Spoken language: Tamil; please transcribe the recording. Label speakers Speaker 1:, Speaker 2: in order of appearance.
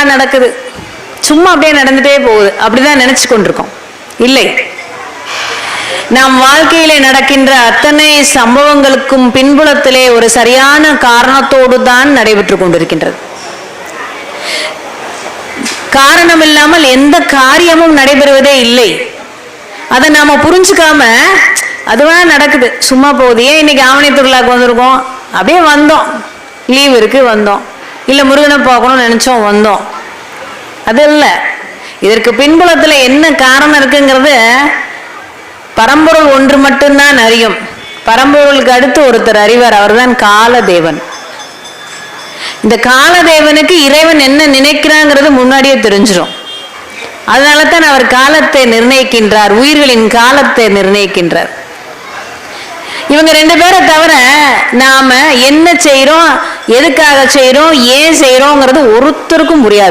Speaker 1: நடக்குது, சும்மா அப்படியே நடந்துட்டே போகுது, அப்படிதான் நினைச்சு கொண்டிருக்கோம். இல்லை, நம் வாழ்க்கையிலே நடக்கின்ற அத்தனை சம்பவங்களுக்கும் பின்புலத்திலே ஒரு சரியான காரணத்தோடு தான் நடைபெற்று கொண்டிருக்கின்றது. காரணம் இல்லாமல் எந்த காரியமும் நடைபெறுவதே இல்லை. அதை நாம புரிஞ்சுக்காம அதுவா நடக்குது, சும்மா போகுது. ஏன் இன்னைக்கு ஆவணி திருவிழாக்கு வந்திருக்கோம், அப்படியே வந்தோம், லீவ் இருக்கு வந்தோம், இல்லை முருகனை பார்க்கணும்னு நினைச்சோம் வந்தோம். அது இல்லை, இதற்கு பின்புலத்தில் என்ன காரணம் இருக்குங்கிறது பரம்பொருள் ஒன்று மட்டும்தான் அறியும். பரம்பொருளுக்கு அடுத்து ஒருத்தர் அறிவார், அவர்தான் காலதேவன். இந்த காலதேவனுக்கு இறைவன் என்ன நினைக்கிறாங்கிறது முன்னாடியே தெரிஞ்சிடும். அதனால தான் அவர் காலத்தை நிர்ணயிக்கின்றார், உயிர்களின் காலத்தை நிர்ணயிக்கின்றார். இவங்க ரெண்டு பேரை தவிர நாம என்ன செய்யறோம், எதுக்காக செய்யறோம், ஏன் செய்யறோங்கிறது ஒருத்தருக்கும் புரியாது.